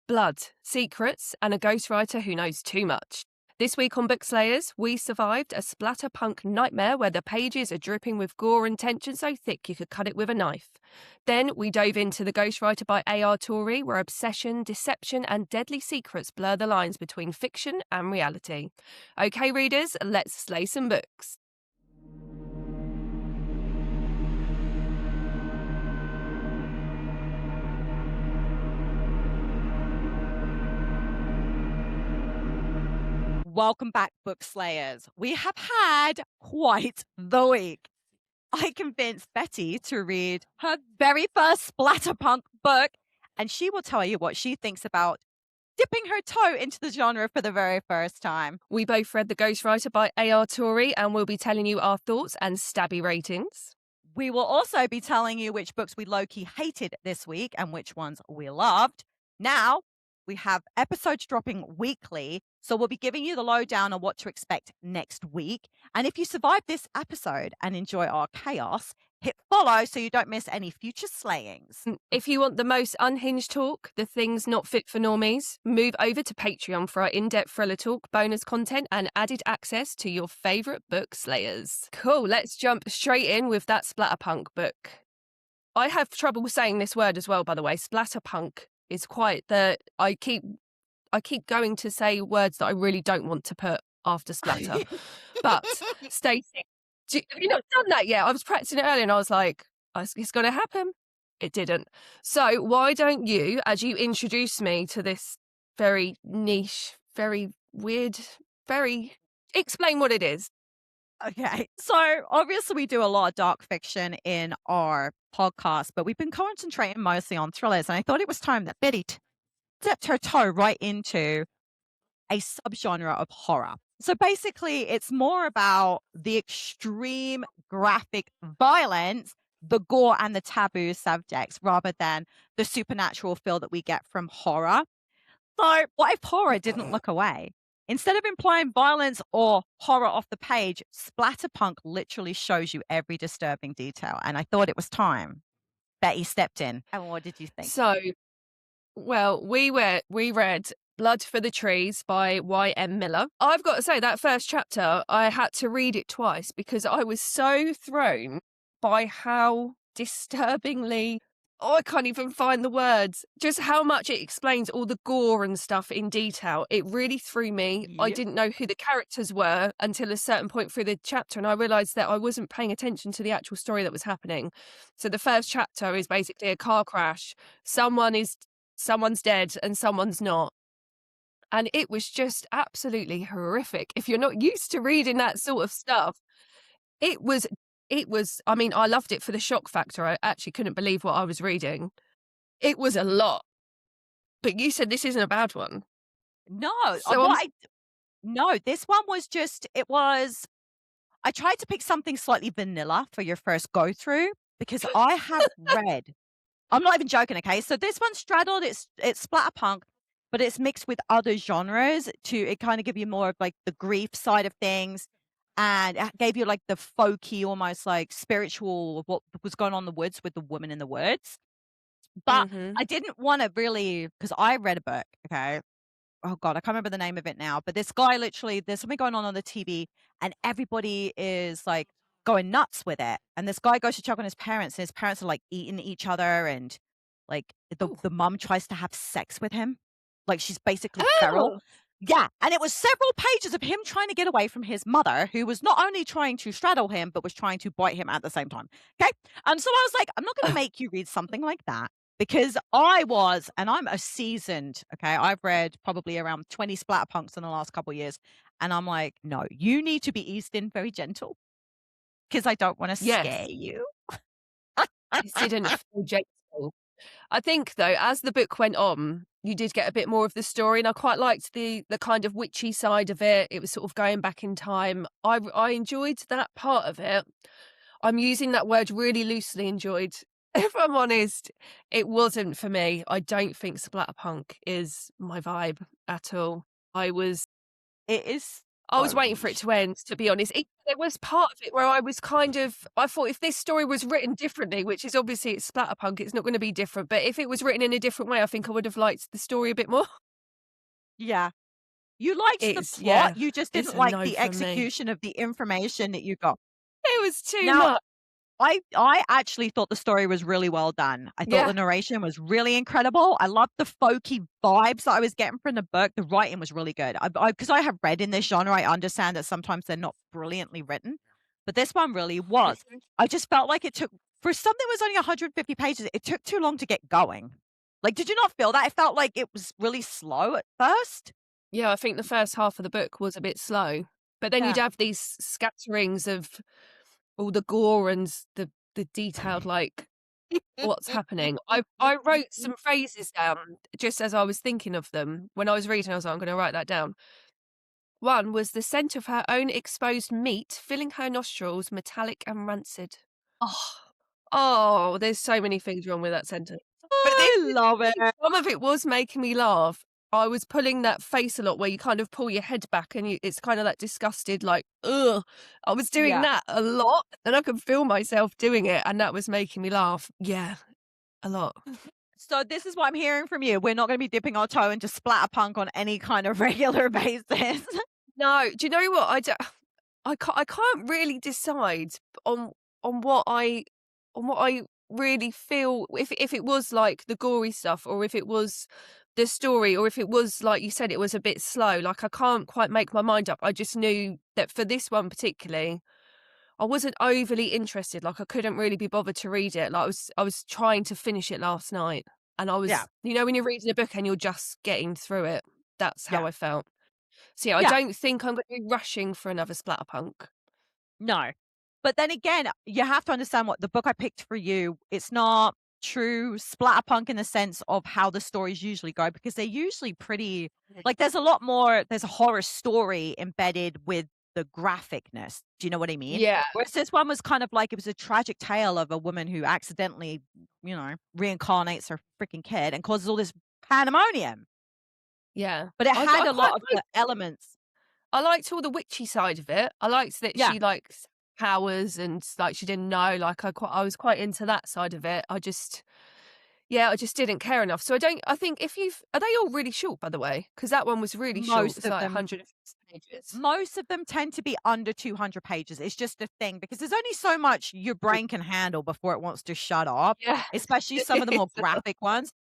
blood, secrets, and a ghostwriter who knows too much. This week on Bookslayers, we survived a splatterpunk nightmare where the pages are dripping with gore and tension so thick you could cut it with a knife. Then we dove into The Ghostwriter by A.R. Torre, where obsession, deception, and deadly secrets blur the lines between fiction and reality. Okay, readers, let's slay some books. Welcome back, Bookslayers. We have had quite the week. I convinced Betty to read her very first Splatterpunk book, and she will tell you what she thinks about dipping her toe into the genre for the very first time. We both read The Ghostwriter by A.R. Torre, and we'll be telling you our thoughts and stabby ratings. We will also be telling you which books we low-key hated this week and which ones we loved. Now, we have episodes dropping weekly, so we'll be giving you the lowdown on what to expect next week. And if you survive this episode and enjoy our chaos, hit follow so you don't miss any future slayings. If you want the most unhinged talk, the things not fit for normies, move over to Patreon for our in-depth thriller talk, bonus content, and added access to your favourite book slayers. Cool, let's jump straight in with that Splatterpunk book. I have trouble saying this word as well, by the way. Splatterpunk is quite the... I keep going to say words that I really don't want to put after splatter. But Stacey, have you not done that yet? I was practicing it earlier and I was like, it's going to happen. It didn't. So why don't you, as you introduce me to this very niche, very weird, explain what it is. Okay, so obviously we do a lot of dark fiction in our podcast, but we've been concentrating mostly on thrillers, and I thought it was time that Betty dipped her toe right into a subgenre of horror. So basically, it's more about the extreme graphic violence, the gore, and the taboo subjects rather than the supernatural feel that we get from horror. So what if horror didn't look away? Instead of implying violence or horror off the page, Splatterpunk literally shows you every disturbing detail. And I thought it was time Betty stepped in. And what did you think? So, well, we read Blood for the Trees by Y.M. Miller. I've got to say, that first chapter, I had to read it twice because I was so thrown by how disturbingly... I can't even find the words. Just how much it explains all the gore and stuff in detail. It really threw me. Yep. I didn't know who the characters were until a certain point through the chapter, and I realised that I wasn't paying attention to the actual story that was happening. So the first chapter is basically a car crash. Someone's dead and someone's not. And it was just absolutely horrific. If you're not used to reading that sort of stuff, it was, I mean, I loved it for the shock factor. I actually couldn't believe what I was reading. It was a lot. But you said this isn't a bad one. No. So no, this one was just, I tried to pick something slightly vanilla for your first go through because I have read, I'm not even joking, okay? So this one straddled, it's splatterpunk, but it's mixed with other genres it kind of give you more of like the grief side of things. And it gave you like the folky, almost like spiritual, what was going on in the woods with the woman in the woods. But I didn't want to really, because I read a book, okay? Oh God, I can't remember the name of it now. But this guy literally, there's something going on the TV and everybody is like going nuts with it. And this guy goes to check on his parents and his parents are like eating each other. And like the mum tries to have sex with him. Like she's basically feral. Yeah, and it was several pages of him trying to get away from his mother, who was not only trying to straddle him, but was trying to bite him at the same time. Okay, and so I was like, I'm not going to make you read something like that because and I'm a seasoned, okay, I've read probably around 20 splatterpunks in the last couple of years, and I'm like, no, you need to be eased in very gentle because I don't want to scare you. This didn't feel gentle. I think, though, as the book went on, you did get a bit more of the story, and I quite liked the kind of witchy side of it. It was sort of going back in time. I enjoyed that part of it. I'm using that word really loosely, enjoyed. If I'm honest, it wasn't for me. I don't think splatterpunk is my vibe at all. It is I was waiting for it to end, to be honest. There was part of it where I thought if this story was written differently, which is obviously it's Splatterpunk, it's not going to be different. But if it was written in a different way, I think I would have liked the story a bit more. Yeah. You liked the plot, you just didn't like the execution of the information that you got. It was too much. I actually thought the story was really well done. I thought the narration was really incredible. I loved the folky vibes that I was getting from the book. The writing was really good. Because I have read in this genre, I understand that sometimes they're not brilliantly written, but this one really was. I just felt like it took, for something that was only 150 pages, it took too long to get going. Like, did you not feel that? It felt like it was really slow at first. Yeah, I think the first half of the book was a bit slow. But then you'd have these scatterings of all the gore and the detailed, like, what's happening. I wrote some phrases down just as I was thinking of them. When I was reading, I was like, I'm going to write that down. One was the scent of her own exposed meat filling her nostrils, metallic and rancid. Oh, there's so many things wrong with that sentence. But I love it. Some of it was making me laugh. I was pulling that face a lot where you kind of pull your head back and it's kind of that disgusted, like, ugh. I was doing that a lot and I could feel myself doing it and that was making me laugh. Yeah, a lot. So this is what I'm hearing from you. We're not going to be dipping our toe into Splatterpunk on any kind of regular basis. No, do you know what? I can't really decide on what I really feel if it was like the gory stuff or if it was the story or if it was like you said it was a bit slow. Like I can't quite make my mind up. I just knew that for this one particularly I wasn't overly interested. Like I couldn't really be bothered to read it. Like I was trying to finish it last night and I was you know when you're reading a book and you're just getting through it. That's how I felt. So yeah, I don't think I'm going to be rushing for another Splatterpunk. No. But then again, you have to understand what the book I picked for you, it's not true Splatterpunk in the sense of how the stories usually go, because they're usually pretty, like there's a horror story embedded with the graphicness. Do you know what I mean? Yeah. Whereas this one was kind of like, it was a tragic tale of a woman who accidentally, reincarnates her freaking kid and causes all this pandemonium. Yeah. But it had a lot of the elements. I liked all the witchy side of it. I liked that she likes powers and like she didn't know. Like I was quite into that side of it. I just didn't care enough. So I think are they all really short, by the way? Because that one was really short. It's like 150 pages. Most of them tend to be under 200 pages. It's just a thing because there's only so much your brain can handle before it wants to shut up. Yeah. Especially some of the more graphic ones.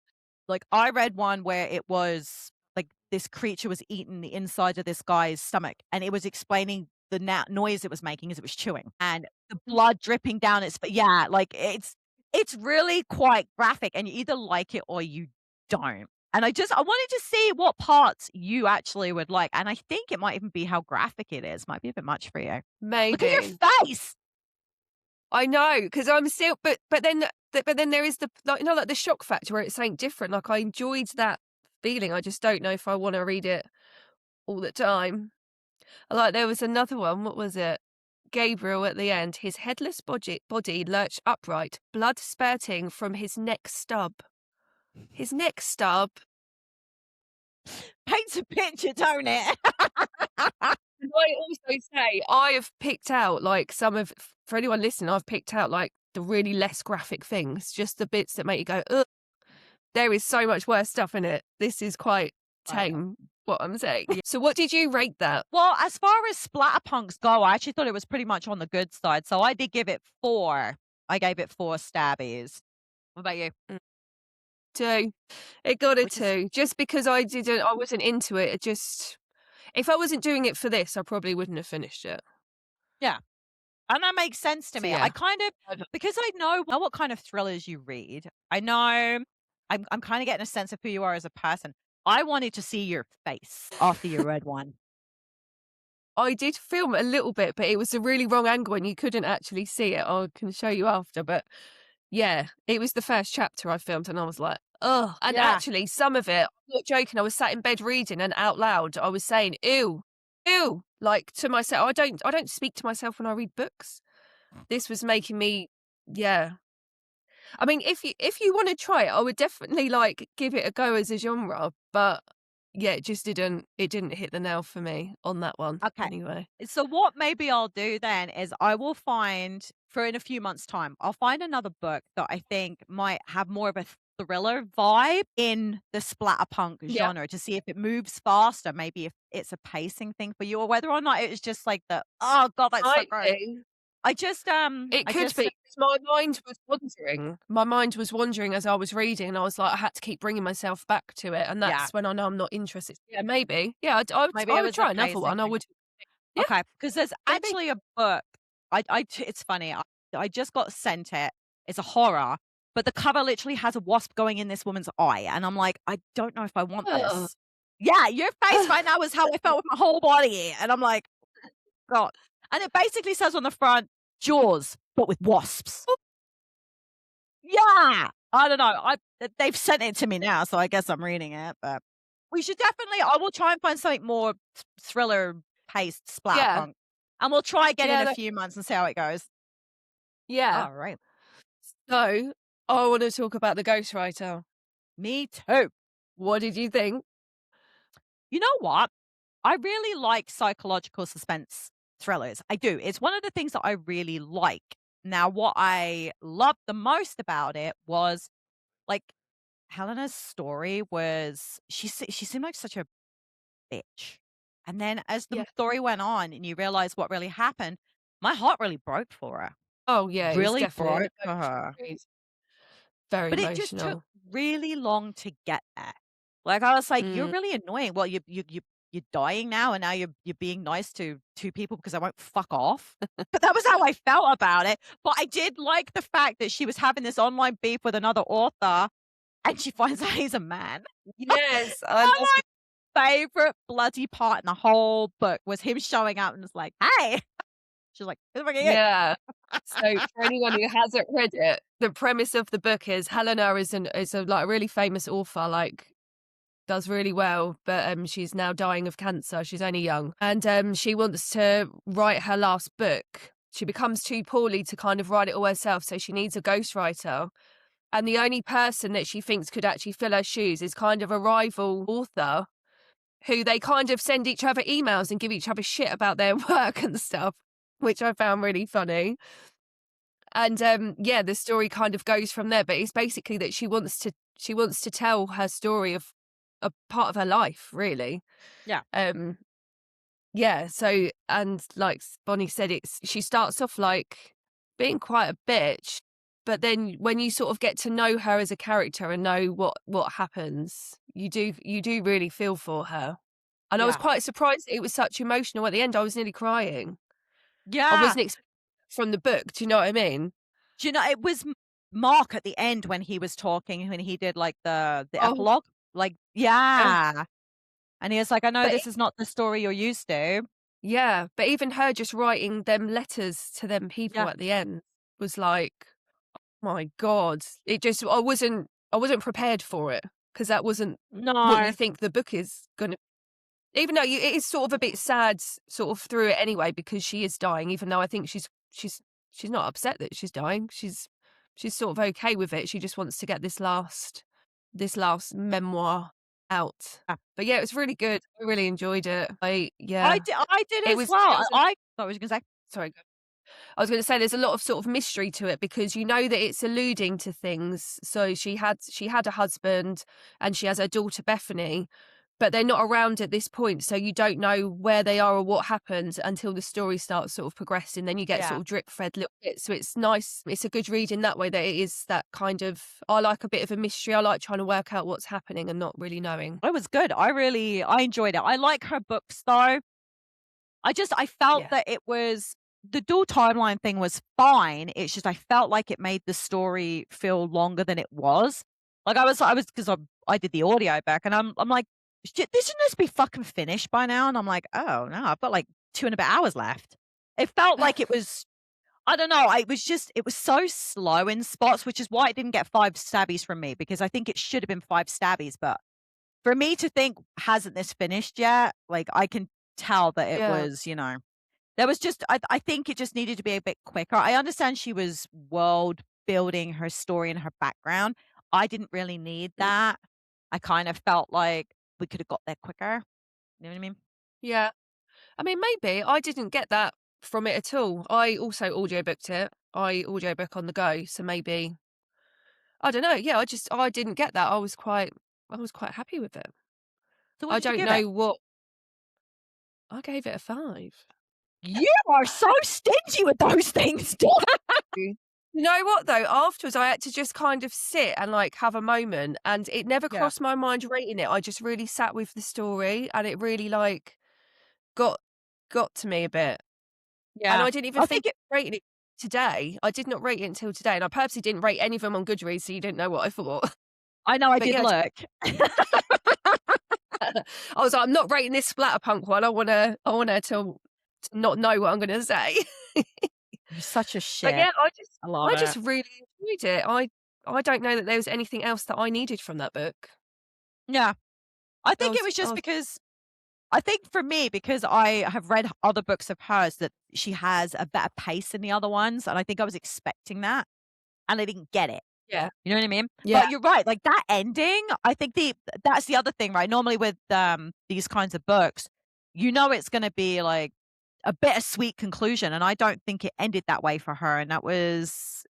Like I read one where it was like this creature was eating the inside of this guy's stomach and it was explaining the noise it was making as it was chewing and the blood dripping down its, like it's really quite graphic and you either like it or you don't. And I wanted to see what parts you actually would like. And I think it might even be how graphic it is. Might be a bit much for you. Maybe. Look at your face. I know, because I'm still, but then there is the like the shock factor where it's something different. Like I enjoyed that feeling. I just don't know if I want to read it all the time. Like there was another one. What was it? Gabriel at the end. His headless body lurched upright, blood spurting from his neck stub. His neck stub paints a picture, don't it? And I also say I have picked out like for anyone listening, I've picked out like the really less graphic things, just the bits that make you go, ugh, there is so much worse stuff in it. This is quite tame, what I'm saying. So what did you rate that? Well, as far as Splatterpunks go, I actually thought it was pretty much on the good side. So I did give it 4. I gave it 4 stabbies. What about you? 2. It got a 2. Just because I wasn't into it. If I wasn't doing it for this, I probably wouldn't have finished it. Yeah. And that makes sense to me. Yeah. I kind of, because I know what kind of thrillers you read, I know I'm kind of getting a sense of who you are as a person. I wanted to see your face after you read one. I did film a little bit, but it was a really wrong angle and you couldn't actually see it. I can show you after, but yeah, it was the first chapter I filmed and I was like, oh, and actually some of it, I'm not joking, I was sat in bed reading and out loud, I was saying, ew, like to myself. I don't speak to myself when I read books. This was making me, I mean, if you want to try it, I would definitely like give it a go as a genre, but yeah, it didn't hit the nail for me on that one Okay. anyway. So what maybe I'll do then is I will find for in a few months' time, I'll find another book that I think might have more of a thriller vibe in the splatterpunk Yeah, genre to see if it moves faster, maybe if it's a pacing thing for you or whether or not it's just like the oh god, that's so might gross. be. It I could just be, 'cause my mind was wandering. My mind was wandering as I was reading, and I was like, I had to keep bringing myself back to it, and yeah, that's when I know I'm not interested. Yeah, maybe. Yeah, I would maybe I it would was a try another pacing one. I thing. would. Yeah, Okay, because there's maybe. actually a book. It's funny. I just got sent it. It's a horror, but the cover literally has a wasp going in this woman's eye, and I'm like, I don't know if I want Ugh. this. Yeah, your face right now is how I felt with my whole body, and I'm like, God. And it basically says on the front, Jaws, but with wasps. Yeah, I don't know. They've sent it to me now, so I guess I'm reading it. But we should definitely. I will try and find something more thriller paced Yeah, splatterpunk, and we'll try again in yeah, a few months and see how it goes. yeah. All right, So, I wanna talk about The Ghostwriter. me too. What did you think? You know what? I really like psychological suspense thrillers. I do. It's one of the things that I really like. Now, what I loved the most about it was like Helena's story was she seemed like such a bitch. And then as the Yeah. story went on and you realize what really happened, my heart really broke for her. Oh, yeah, it was Really definitely an broke for emotional her. read. Very But it just took emotional. really long to get there. Like I was like, you're Mm. really annoying. Well, you're dying now, and now you're being nice to two people because I won't fuck off. But that was how I felt about it. But I did like the fact that she was having this online beef with another author, and she finds out he's a man. Yes, I love My favorite bloody part in the whole book was him showing up and was like, "Hey." She's like, "Who the fuck are you?" yeah. So for anyone who hasn't read it, the premise of the book is Helena is a, like, really famous author, like, does really well, but, she's now dying of cancer. She's only young, and, she wants to write her last book. She becomes too poorly to kind of write it all herself, so she needs a ghostwriter, and the only person that she thinks could actually fill her shoes is kind of a rival author who they kind of send each other emails and give each other shit about their work and stuff, which I found really funny. And yeah, the story kind of goes from there, but it's basically that she wants to tell her story of a part of her life, really. Yeah, Um yeah, so and like Bonnie said, she starts off like being quite a bitch, but then when you sort of get to know her as a character and know what happens, you do really feel for her. And I was yeah, quite surprised that it was such emotional at the end. I was nearly crying. I yeah. wasn't expecting from the book. Do you know what I mean? Do you know, it was Mark at the end when he was talking, when he did, like, the Oh, epilogue. Like yeah. yeah, and he was like, "I know But this is not the story you're used to." yeah, but even her just writing them letters to them people Yeah. at the end was like, my God. It just I wasn't prepared for it because that wasn't what you No. think the book is gonna, even though it is sort of a bit sad sort of through it anyway because she is dying, even though I think she's not upset that she's dying. She's sort of okay with it. She just wants to get this last memoir out. Yeah. But yeah, it was really good. I really enjoyed it. I did It as was well. it was a I what was you gonna say? sorry. I was going to say there's a lot of sort of mystery to it because you know that it's alluding to things. So she had a husband and she has her daughter Bethany, but they're not around at this point, so you don't know where they are or what happened until the story starts sort of progressing. Then you get sort Yeah. of drip fed little bits. So it's nice. It's a good read in that way that it is that kind of. I like a bit of a mystery. I like trying to work out what's happening and not really knowing. It was good. I enjoyed it. I like her books, though. I felt Yeah. that it was the dual timeline thing was fine. It's just I felt like it made the story feel longer than it was. Like I was because I did the audio back and I'm like, shit, this shouldn't just be fucking finished by now. And I'm like, oh no, I've got like 2.5 hours left. It felt like it was I don't know. It was so slow in spots, which is why it didn't get 5 stabbies from me because I think it should have been 5 stabbies. But for me to think, hasn't this finished yet? Like I can tell that it Yeah. was, there was just I think it just needed to be a bit quicker. I understand she was world building her story and her background. I didn't really need Mm. that. I kind of felt like we could have got there quicker. You know what I mean? Yeah. I mean, maybe I didn't get that from it at all. I also audiobooked it. I audiobook on the go, so maybe I don't know. Yeah, I didn't get that. I was quite happy with it. So what I did you don't give it? know what I gave it a 5. You are so stingy with those things. You know what though? Afterwards, I had to just kind of sit and like have a moment, and it never Yeah. crossed my mind rating it. I just really sat with the story, and it really like got got to me a bit. And Yeah. I didn't even I think think it of rating it today. I did not rate it until today, and I purposely didn't rate any of them on Goodreads, so you didn't know what I thought. I know I But did yeah, look. I was like, I'm not rating this Splatterpunk one. I want her to not know what I'm going to say. You're such a But shit. yeah, I love I it. just really enjoyed it. I don't know that there was anything else that I needed from that book. Yeah. I I think it was, was I just was because I think for me, because I have read other books of hers that she has a better pace than the other ones, and I think I was expecting that, and I didn't get it. yeah, You know what I mean? yeah, But you're right, like, that ending, I think that's the other thing, right? Normally with, these kinds of books, you know it's gonna be, like, a bittersweet conclusion, and I don't think it ended that way for her, and that was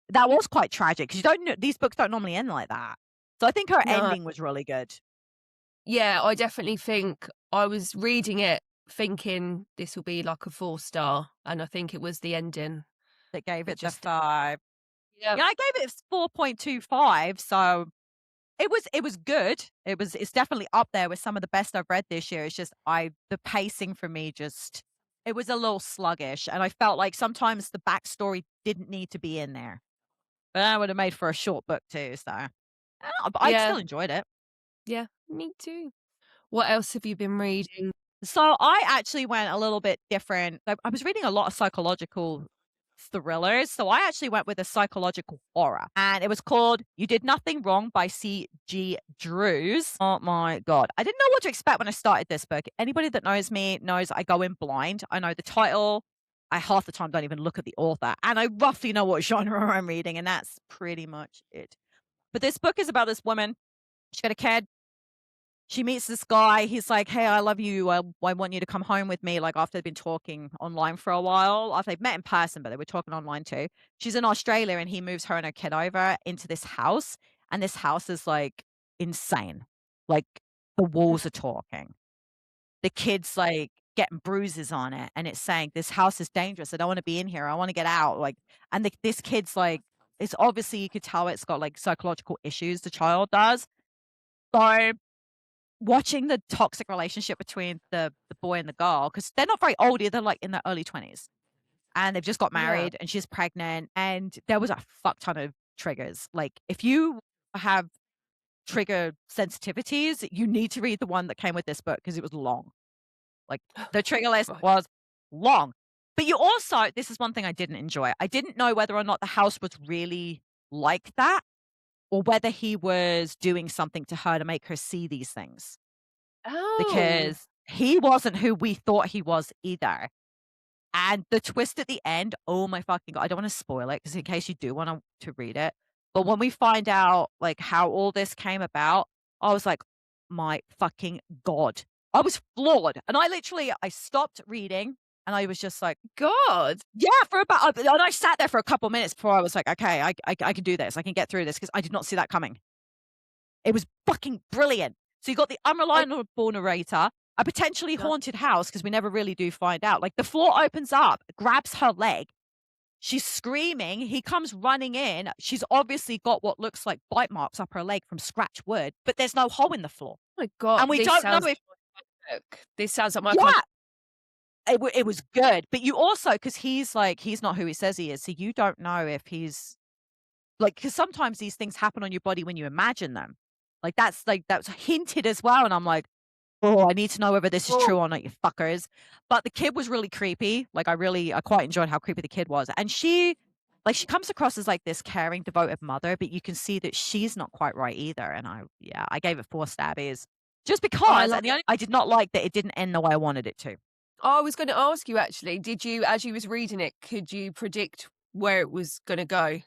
quite tragic, 'cause you don't kn these books don't normally end like that. So I think her no, ending was really good. yeah. I definitely think I was reading it thinking this will be like a 4-star, and I think it was the ending That gave that it the just 5. yeah, Yeah, I gave it 4.25, so it was good. It's definitely up there with some of the best I've read this year. It's just the pacing for me just it was a little sluggish, and I felt like sometimes the backstory didn't need to be in there. But that would have made for a short book too, so but I yeah, still enjoyed it. yeah. Me too. What else have you been reading? So I actually went a little bit different. I was reading a lot of psychological thrillers. So I actually went with a psychological horror, and it was called You Did Nothing Wrong by C.G. Drews. Oh my God. I didn't know what to expect when I started this book. Anybody that knows me knows I go in blind. I know the title. I half the time don't even look at the author, and I roughly know what genre I'm reading, and that's pretty much it. But this book is about this woman. She's got a kid. She meets this guy. He's like, "Hey, I love you. I want you to come home with me." Like after they've been talking online for a while, after they've met in person, but they were talking online too. She's in Australia, and he moves her and her kid over into this house, and this house is like insane. Like the walls are talking. The kid's like getting bruises on it, and it's saying, "This house is dangerous. I don't want to be in here. I want to get out." Like, and this kid's like, it's obviously you could tell it's got like psychological issues. The child does. So watching the toxic relationship between the boy and the girl, because 'cause they're not very old either, they're, like, in their early 20s, and they've just got Yeah. married, and she's pregnant, and there was a fuck ton of triggers. Like, if you have trigger sensitivities, you need to read the one that came with this book because it was long. Like, the trigger list Right. was long. But you also this is one thing I didn't enjoy. I didn't know whether or not the house was really like that or whether he was doing something to her to make her see these things. Oh, Because he wasn't who we thought he was either. And the twist at the end, oh my fucking God, I don't wanna spoil it because in case you do want to read it, but when we find out, like, how all this came about, I was like, "My fucking God." I was floored, and I stopped reading, and I was just like, God. yeah, for about and I sat there for a couple minutes before I was like, "Okay, I can do this. I can get through this because I did not see that coming. It was fucking brilliant. So you got the I unreliable narrator, a potentially yeah. haunted house because we never really do find out. Like the floor opens up, grabs her leg. She's screaming. He comes running in. She's obviously got what looks like bite marks up her leg from scratch wood, but there's no hole in the floor. My God, And we this don't know sounds if, like my book. This sounds like my kind yeah, it was good. But you also, because he's not who he says he is. So you don't know if he's like, because sometimes these things happen on your body when you imagine them. That's hinted as well. And I'm like, oh, I need to know whether this is of true or not, you fuckers. But the kid was really creepy. Like, I quite enjoyed how creepy the kid was. And she comes across as like this caring, devoted mother, but you can see that she's not quite right either. And I gave it 4 stabbies just I because. love And it. I did not like that it didn't end the way I wanted it to. I was gonna ask you actually, did you as you was reading it, could you predict where it was gonna go?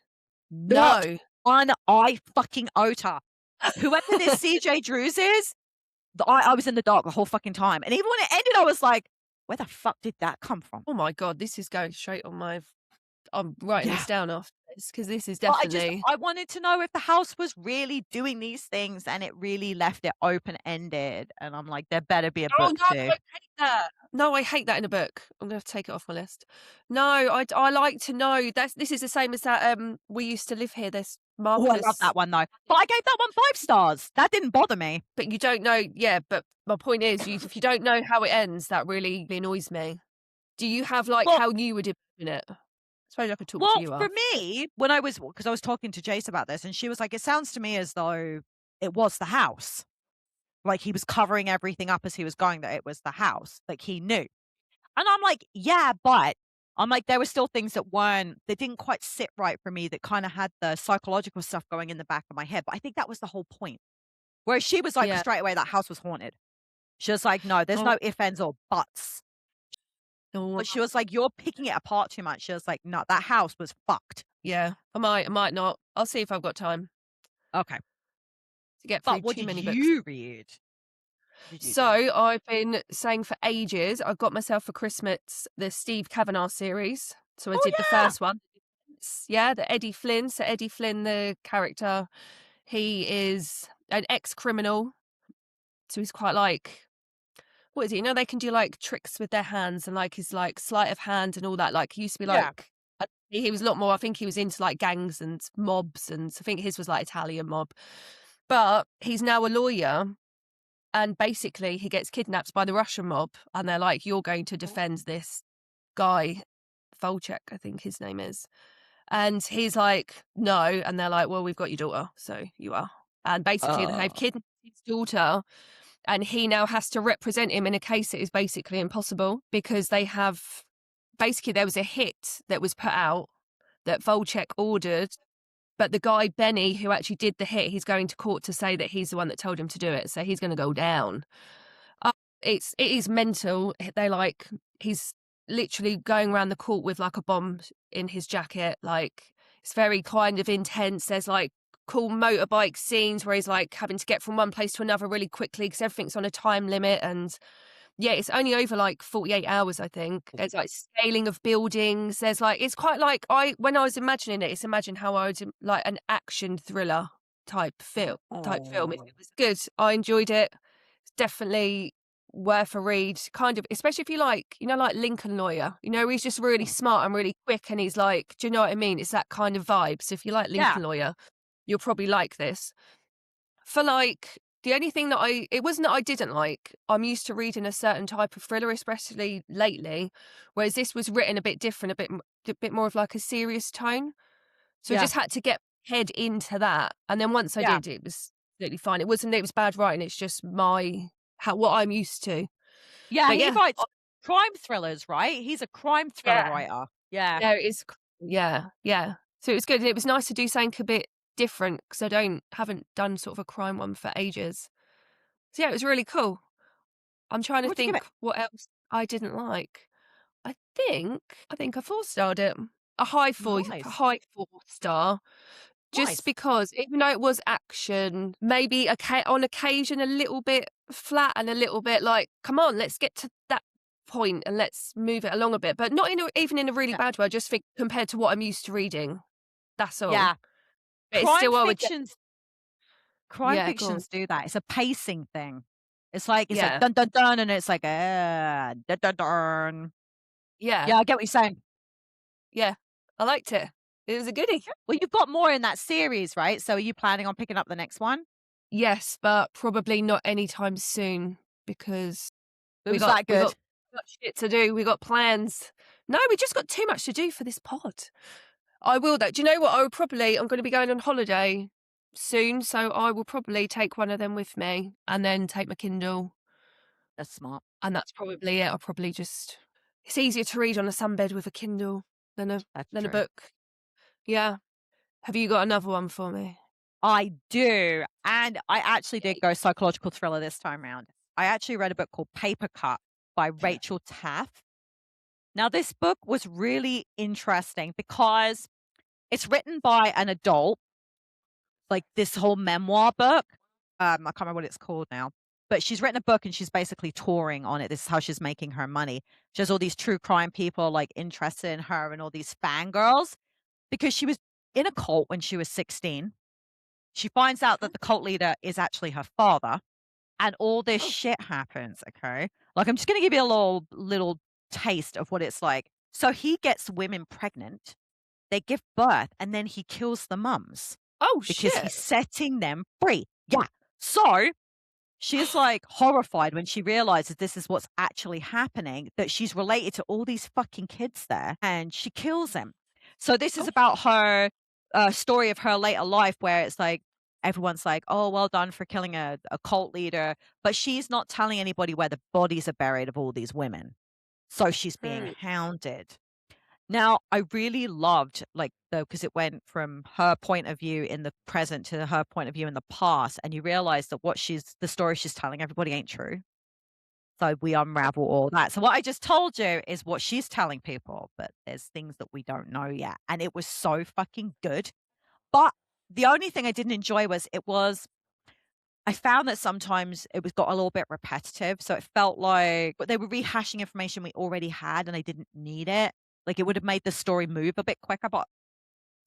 Not No. one I fucking iota. Whoever this CJ Drews is, I was in the dark the whole fucking time. And even when it ended, I was like, where the fuck did that come from? Oh my God, this is going straight on my. I'm writing Yeah. this down after this because this is But definitely. I wanted to know if the house was really doing these things and it really left it open-ended. And I'm like, there better be a Oh book no, I too. hate that. No, I hate that in a book. I'm gonna have to take it off my list. No, I like to know. This is the same as that. We used to live here. There's Oh, I love Marcus, that one though. But I gave that one 5 stars. That didn't bother me. but you don't know. Yeah, but my point is, if you don't know how it ends, that really annoys me. Do you have like Well, how you would imagine it? I suppose I could talk to well, you for after. me, when I was, because I was talking to Jace about this, and she was like, it sounds to me as though it was the house. Like he was covering everything up as he was going, that it was the house. Like he knew. And I'm like, yeah, but I'm like, there were still things that didn't quite sit right for me, that kind of had the psychological stuff going in the back of my head. But I think that was the whole point. Whereas she was like, Yeah. straight away, that house was haunted. She was like, no, there's Oh, no ifs, ands, or buts. oh, But she was like, you're picking it apart too much. She was like, no, that house was fucked. yeah. I might not. I'll see if I've got time Okay. to get through But what too did many books. you read? What did you So do? I've been saying for ages, I got myself for Christmas the Steve Kavanagh series. So I Oh, did the yeah. first one. Yeah, the Eddie Flynn. So Eddie Flynn, the character, he is an ex-criminal. So he's quite like, what is he? You know, they can do like tricks with their hands and like his like sleight of hand and all that. Like he used to be Yeah. like, he was a lot more, I think he was into like gangs and mobs, and I think his was like Italian mob. But he's now a lawyer, and basically he gets kidnapped by the Russian mob, and they're like, you're going to defend this guy, Volchek, I think his name is. And he's like, no. And they're like, well, we've got your daughter, so you are. And basically they've Oh. kidnapped his daughter, and he now has to represent him in a case that is basically impossible because they have, basically there was a hit that was put out that Volchek ordered, but the guy Benny who actually did the hit, he's going to court to say that he's the one that told him to do it, so he's going to go down. It is mental. They like, he's literally going around the court with like a bomb in his jacket. Like it's very kind of intense. There's like cool motorbike scenes where he's like having to get from one place to another really quickly because everything's on a time limit. And yeah, it's only over like 48 hours, I think. There's like scaling of buildings. There's like, it's quite like, when I was imagining it, it's imagine how I would like an action thriller type film. It was good. I enjoyed it. It's definitely worth a read, kind of, especially if you like, you know, like Lincoln Lawyer, you know, he's just really smart and really quick, and he's like, do you know what I mean? It's that kind of vibe. So if you like Yeah. Lincoln Lawyer, you'll probably like this. For like, the only thing that it wasn't that I didn't like, I'm used to reading a certain type of thriller, especially lately, whereas this was written a bit different, a bit more of like a serious tone. So I Yeah. just had to get head into that, and then once I Yeah. did, it was absolutely fine. It wasn't that it was bad writing, it's just what I'm used to. Yeah. But He yeah, writes crime thrillers, right? He's a crime thriller yeah, writer. Yeah. yeah, it is. Yeah, yeah. So it was good. It was nice to do something a bit different because haven't done sort of a crime one for ages. So yeah, it was really cool. I'm trying to What'd you give think it? what else I didn't like. I think I 4-starred it. A Nice. high 4-star. Just Nice. because even though it was action, maybe on occasion a little bit flat and a little bit like, come on, let's get to that point and let's move it along a bit. But not even in a really Yeah. bad way. I just think compared to what I'm used to reading, that's all. Yeah. But it's Crime still, fictions crime yeah, go on. fictions do that. It's a pacing thing. It's like Yeah, dun dun dun, and it's like dun dun dun. yeah, Yeah, I get what you're saying. yeah. I liked it. It was a goodie. Well, you've got more in that series, right? So are you planning on picking up the next one? Yes, but probably not anytime soon because It was that good. we got shit to do. We got plans. No, we just got too much to do for this pod. I will though. Do you know what? I'm going to be going on holiday soon, so I will probably take one of them with me and then take my Kindle, That's smart. and that's probably it. I'll probably just. It's easier to read on a sunbed with a Kindle than a That's than a true. book. Yeah. Have you got another one for me? I do. And I actually did go psychological thriller this time around. I actually read a book called Paper Cut by Rachel Taff. Now, this book was really interesting because it's written by an adult, like this whole memoir book. I can't remember what it's called now. but she's written a book and she's basically touring on it. This is how she's making her money. She has all these true crime people like interested in her and all these fangirls because she was in a cult when she was 16. She finds out that the cult leader is actually her father, and all this Oh, shit happens, okay? Like, I'm just gonna give you a little taste of what it's like. So he gets women pregnant, they give birth, and then he kills the mums oh because shit. he's setting them free. Yeah. So she's like horrified when she realizes this is what's actually happening, that she's related to all these fucking kids there, and she kills him. So this is Oh, about her story of her later life where it's like everyone's like, oh, well done for killing a cult leader. But she's not telling anybody where the bodies are buried of all these women. So she's being hmm, hounded. Now, I really loved, like, though, because it went from her point of view in the present to her point of view in the past, and you realize that the story she's telling everybody ain't true. So we unravel all that. So what I just told you is what she's telling people, but there's things that we don't know yet. And it was so fucking good. But the only thing I didn't enjoy I found that sometimes it was got a little bit repetitive. So it felt like but they were rehashing information we already had and I didn't need it. Like it would have made the story move a bit quicker, but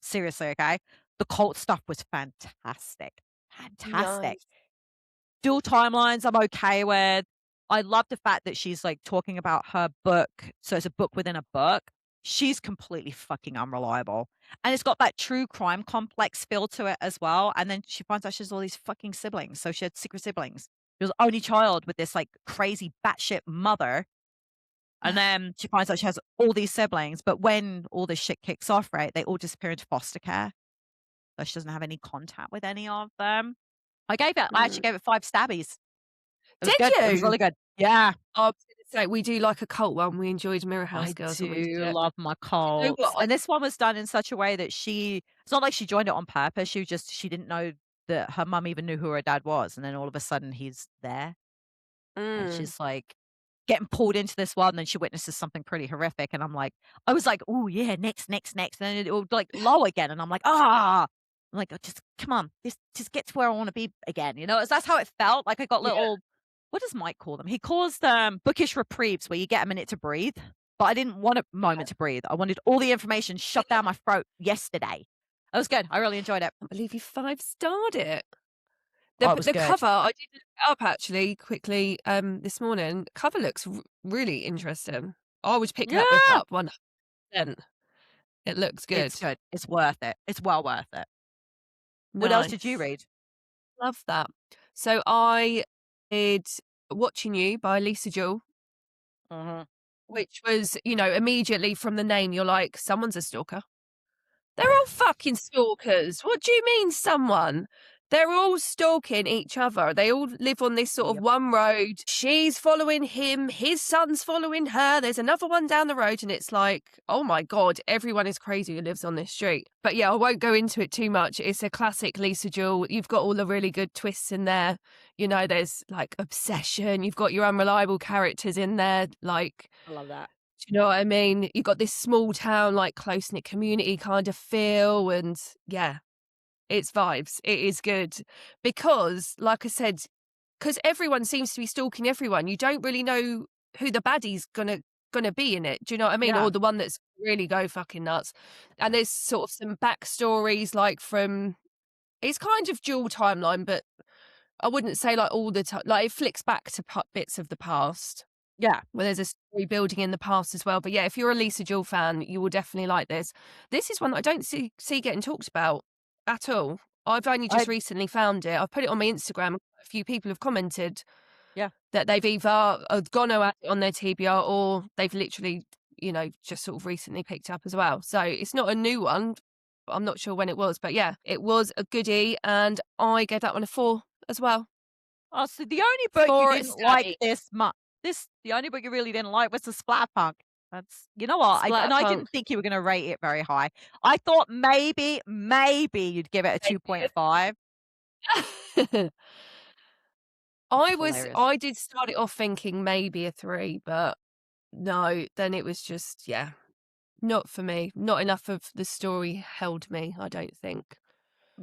seriously, okay? The cult stuff was fantastic. Fantastic. nice. Dual timelines, I'm okay with. I love the fact that she's, like, talking about her book, so it's a book within a book. She's completely fucking unreliable, and it's got that true crime complex feel to it as well, and then she finds out she has all these fucking siblings, so she had secret siblings. She was the only child with this, like, crazy batshit mother, and then she finds out she has all these siblings, but when all this shit kicks off, right, they all disappear into foster care, so she doesn't have any contact with any of them. I Mm. actually gave it 5 stabbies. It was Did good. It was you? really good. Yeah. I was gonna say we do like a cult one. We enjoyed Mirror House I Girls when we did do it. love my Do you know cults. what? And this one was done in such a way that it's not like she joined it on purpose. She didn't know that her mum even knew who her dad was. And then all of a sudden he's there and Mm, she's like getting pulled into this world and then she witnesses something pretty horrific. And I was like, oh yeah, next, next, next. And then it would like low again. And I'm like, ah. I'm like, "Oh, just come on, just get to where I want to be again. You know, that's how it felt. Like I got yeah. little what does Mike call them? He calls them bookish reprieves where you get a minute to breathe. But I didn't want a moment to breathe. I wanted all the information shoved down my throat yesterday. It was good. I really enjoyed it. I believe you 5-starred it. Oh, it was The good. cover, I did look it up actually quickly, this morning. Cover looks really interesting. I would pick that book Yeah. up 100%. It looks It's good. good. It's worth it. It's well worth it. What else did you Nice. read? Love that. So I did Watching You by Lisa Jewell, Mhm. which was, immediately from the name, you're like, someone's a stalker. They're all fucking stalkers. What do you mean someone? They're all stalking each other. They all live on this sort of Yep. one road. She's following him, his son's following her. There's another one down the road, and it's like, oh my God, everyone is crazy who lives on this street. But yeah, I won't go into it too much. It's a classic Lisa Jewell. You've got all the really good twists in there. There's like obsession. You've got your unreliable characters in there, like I love that. do you know what I mean? You've got this small town, like close-knit community kind of feel, and yeah, it's vibes. It is good because, like I said, because everyone seems to be stalking everyone. You don't really know who the baddie's gonna be in it. Do you know what I mean? Yeah. Or the one that's really go fucking nuts. And there's sort of some backstories, like from it's kind of dual timeline, but I wouldn't say like all the time. Like it flicks back to bits of the past. Yeah. Well, there's a story building in the past as well. But yeah, if you're a Lisa Jewell fan, you will definitely like this. This is one that I don't see getting talked about at all. I've only I just recently found it. I've put it on my Instagram. A few people have commented yeah. that they've either gone at it on their TBR or they've literally, just sort of recently picked up as well. So it's not a new one. I'm not sure when it was, but yeah, it was a goodie, and I gave that one a 4 as well. Oh, so the only book you 4 didn't like stabby. this much the only book you really didn't like was the Splatterpunk. That's you know what? I Splatterpunk. didn't think you were gonna rate it very high. I thought maybe you'd give it a 2.5. Hilarious. I did start it off thinking maybe a 3, but no, then it was just, yeah, not for me. Not enough of the story held me, I don't think.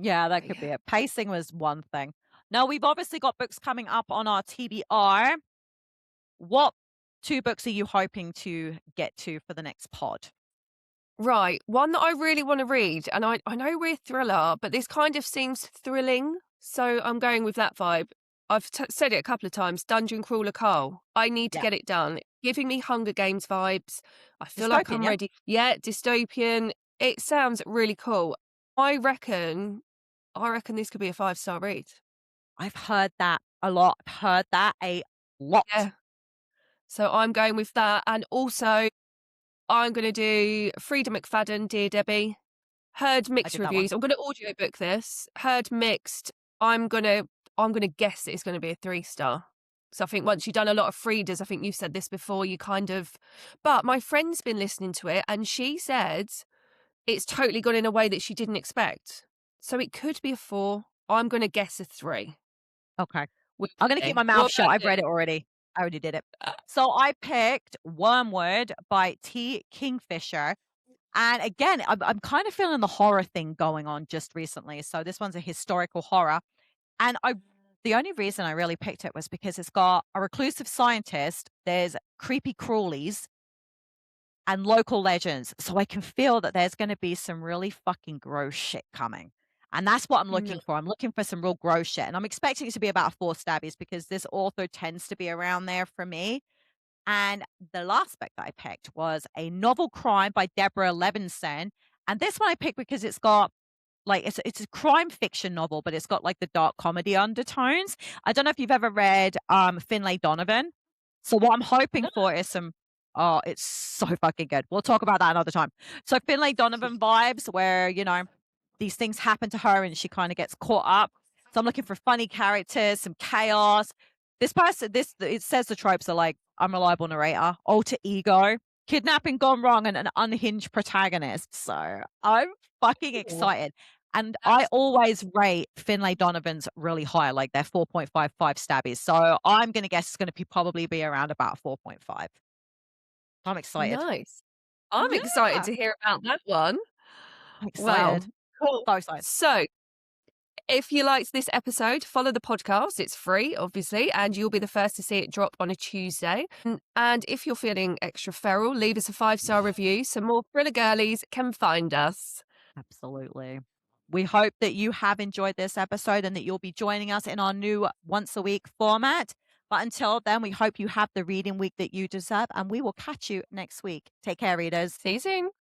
Yeah, that But could yeah. be it. Pacing was one thing. Now, we've obviously got books coming up on our TBR. What 2 books are you hoping to get to for the next pod? Right, one that I really want to read, and I know we're thriller, but this kind of seems thrilling, so I'm going with that vibe. I've said it a couple of times, Dungeon Crawler Cole. I need to Yeah. get it done. Giving me Hunger Games vibes. I feel like Dystopian, I'm yeah? ready. Yeah, dystopian. It sounds really cool. I reckon this could be a 5-star read. I've heard that a lot. I've heard that a lot. Yeah. So I'm going with that, and also I'm gonna do Frida McFadden, Dear Debbie. Heard I mixed did that one. reviews. I'm gonna audiobook this. Heard mixed. I'm gonna guess that it's gonna be a 3-star. So I think once you've done a lot of Fridas, I think you've said this before, you kind of but my friend's been listening to it and she said it's totally gone in a way that she didn't expect. So it could be a 4. I'm gonna guess a 3. Okay. We'll I'm gonna keep see. my mouth What shut. about I've you? read it already. I already did it. So I picked Wormwood by T. Kingfisher. And again, I'm kind of feeling the horror thing going on just recently. So this one's a historical horror. And the only reason I really picked it was because it's got a reclusive scientist, there's creepy crawlies, and local legends. So I can feel that there's going to be some really fucking gross shit coming. And that's what I'm No. looking for. I'm looking for some real gross shit. And I'm expecting it to be about 4 stabbies because this author tends to be around there for me. And the last book that I picked was A Novel Crime by Deborah Levinson. And this one I picked because it's got like it's a crime fiction novel, but it's got like the dark comedy undertones. I don't know if you've ever read Finlay Donovan. So what I'm hoping No. for is some it's so fucking good. We'll talk about that another time. So Finlay Donovan vibes where, these things happen to her and she kind of gets caught up. So I'm looking for funny characters, some chaos. This person, it says the tropes are like unreliable narrator, alter ego, kidnapping gone wrong, and an unhinged protagonist. So I'm fucking Ooh, excited. And I that's always rate Finlay Donovan's really high, like they're 4.55 stabbies. So I'm going to guess it's going to probably be around about 4.5. I'm excited. nice. I'm excited Yeah. to hear about that one. I'm Wow. excited. Cool. So excited. So if you liked this episode, follow the podcast. It's free, obviously, and you'll be the first to see it drop on a Tuesday. And if you're feeling extra feral, leave us a 5-star review so more thriller girlies can find us. Absolutely. We hope that you have enjoyed this episode and that you'll be joining us in our new once a week format. But until then, we hope you have the reading week that you deserve, and we will catch you next week. Take care, readers. See you soon.